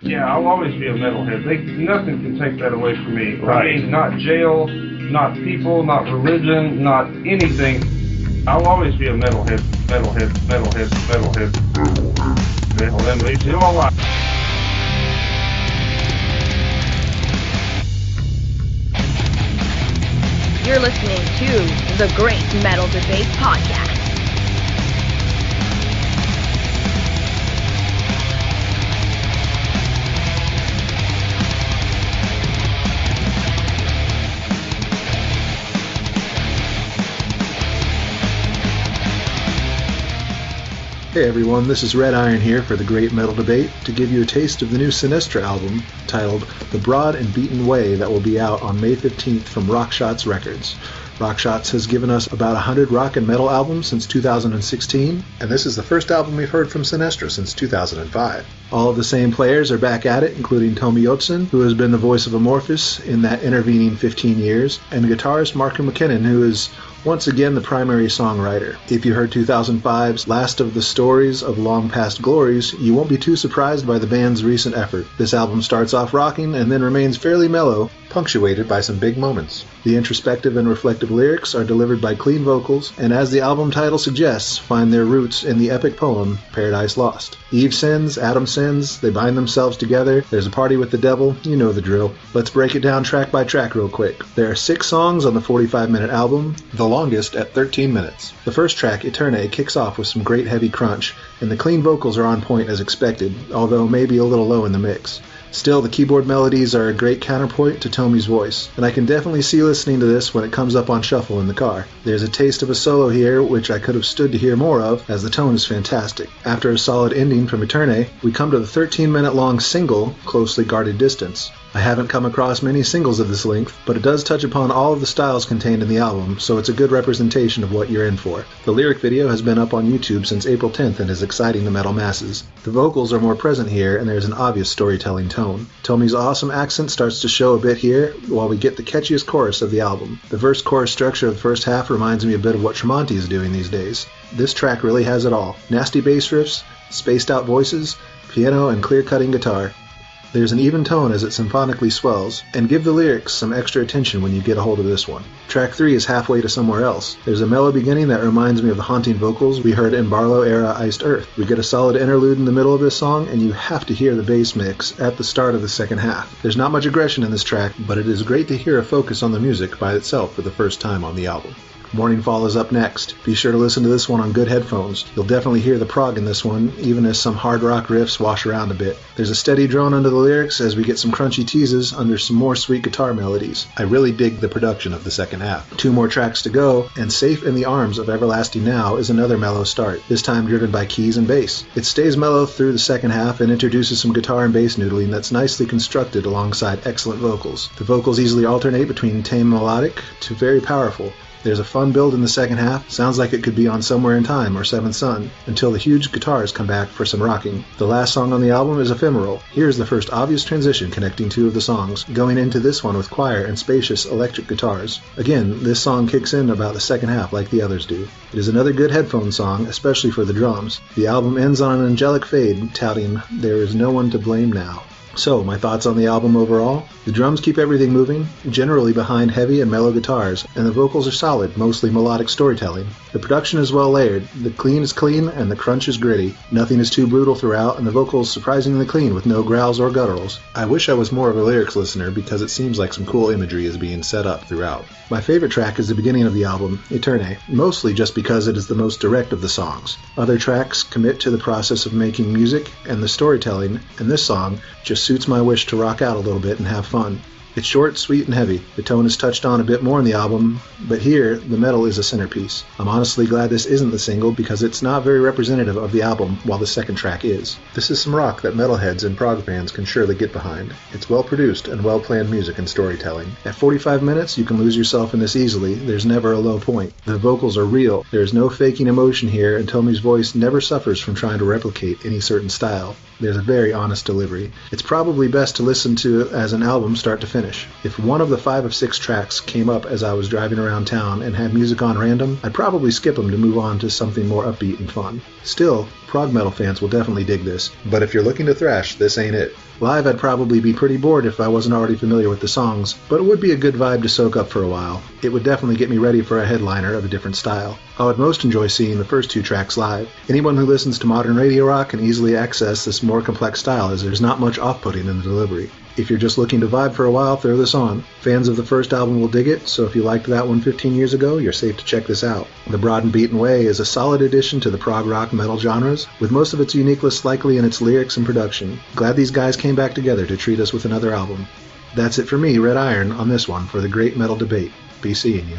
Yeah, I'll always be a metalhead. Nothing can take that away from me. Right. I mean, not jail, not people, not religion, not anything. I'll always be a metalhead. Metalhead leaves you all alive. You're listening to the Great Metal Debate Podcast. Hey everyone, this is Red Iron here for the Great Metal Debate to give you a taste of the new Sinisthra album titled The Broad and Beaten Way that will be out on May 15th from Rockshots Records. Rockshots has given us about 100 rock and metal albums since 2016, and this is the first album we've heard from Sinisthra since 2005. All of the same players are back at it, including Tomi Joutson, who has been the voice of Amorphis in that intervening 15 years, and guitarist Markku Makinen, who is once again the primary songwriter. If you heard 2005's Last of the Stories of Long Past Glories, you won't be too surprised by the band's recent effort. This album starts off rocking and then remains fairly mellow, punctuated by some big moments. The introspective and reflective lyrics are delivered by clean vocals, and as the album title suggests, find their roots in the epic poem Paradise Lost. Eve sins, Adam sins, they bind themselves together, there's a party with the devil, you know the drill. Let's break it down track by track real quick. There are 6 songs on the 45-minute album, the longest at 13 minutes. The first track, Eterne, kicks off with some great heavy crunch, and the clean vocals are on point as expected, although maybe a little low in the mix. Still, the keyboard melodies are a great counterpoint to Tomi's voice, and I can definitely see listening to this when it comes up on shuffle in the car. There's a taste of a solo here, which I could have stood to hear more of, as the tone is fantastic. After a solid ending from Eterne, we come to the 13-minute long single, Closely Guarded Distance. I haven't come across many singles of this length, but it does touch upon all of the styles contained in the album, so it's a good representation of what you're in for. The lyric video has been up on YouTube since April 10th and is exciting the metal masses. The vocals are more present here, and there's an obvious storytelling tone. Tomi's awesome accent starts to show a bit here, while we get the catchiest chorus of the album. The verse-chorus structure of the first half reminds me a bit of what Tremonti is doing these days. This track really has it all. Nasty bass riffs, spaced-out voices, piano, and clear-cutting guitar. There's an even tone as it symphonically swells, and give the lyrics some extra attention when you get a hold of this one. Track 3 is halfway to somewhere else. There's a mellow beginning that reminds me of the haunting vocals we heard in Barlow-era Iced Earth. We get a solid interlude in the middle of this song, and you have to hear the bass mix at the start of the second half. There's not much aggression in this track, but it is great to hear a focus on the music by itself for the first time on the album. Morningfall is up next. Be sure to listen to this one on good headphones. You'll definitely hear the prog in this one, even as some hard rock riffs wash around a bit. There's a steady drone under the lyrics as we get some crunchy teases under some more sweet guitar melodies. I really dig the production of the second half. 2 more tracks to go, and Safe in the Arms of Everlasting Now is another mellow start, this time driven by keys and bass. It stays mellow through the second half and introduces some guitar and bass noodling that's nicely constructed alongside excellent vocals. The vocals easily alternate between tame melodic to very powerful. There's a fun build in the second half, sounds like it could be on Somewhere in Time or Seventh Son, until the huge guitars come back for some rocking. The last song on the album is Ephemeral. Here's the first obvious transition connecting 2 of the songs, going into this one with choir and spacious electric guitars. Again, this song kicks in about the second half like the others do. It is another good headphone song, especially for the drums. The album ends on an angelic fade, touting, "There is no one to blame now." So, my thoughts on the album overall? The drums keep everything moving, generally behind heavy and mellow guitars, and the vocals are solid, mostly melodic storytelling. The production is well layered, the clean is clean, and the crunch is gritty. Nothing is too brutal throughout, and the vocals surprisingly clean with no growls or gutturals. I wish I was more of a lyrics listener because it seems like some cool imagery is being set up throughout. My favorite track is the beginning of the album, Eterne, mostly just because it is the most direct of the songs. Other tracks commit to the process of making music and the storytelling, and this song just suits my wish to rock out a little bit and have fun. It's short, sweet, and heavy. The tone is touched on a bit more in the album, but here, the metal is a centerpiece. I'm honestly glad this isn't the single because it's not very representative of the album, while the second track is. This is some rock that metalheads and prog fans can surely get behind. It's well produced and well planned music and storytelling. At 45 minutes, you can lose yourself in this easily. There's never a low point. The vocals are real. There is no faking emotion here, and Tomi's voice never suffers from trying to replicate any certain style. There's a very honest delivery. It's probably best to listen to as an album start to finish. If one of the 5 of 6 tracks came up as I was driving around town and had music on random, I'd probably skip them to move on to something more upbeat and fun. Still, prog metal fans will definitely dig this, but if you're looking to thrash, this ain't it. Live, I'd probably be pretty bored if I wasn't already familiar with the songs, but it would be a good vibe to soak up for a while. It would definitely get me ready for a headliner of a different style. I would most enjoy seeing the first 2 tracks live. Anyone who listens to modern radio rock can easily access this more complex style, as there's not much off-putting in the delivery. If you're just looking to vibe for a while, throw this on. Fans of the first album will dig it, so if you liked that one 15 years ago, you're safe to check this out. The Broad and Beaten Way is a solid addition to the prog rock metal genres, with most of its uniqueness likely in its lyrics and production. Glad these guys came back together to treat us with another album. That's it for me, Red Iron, on this one for the Great Metal Debate. Be seeing you.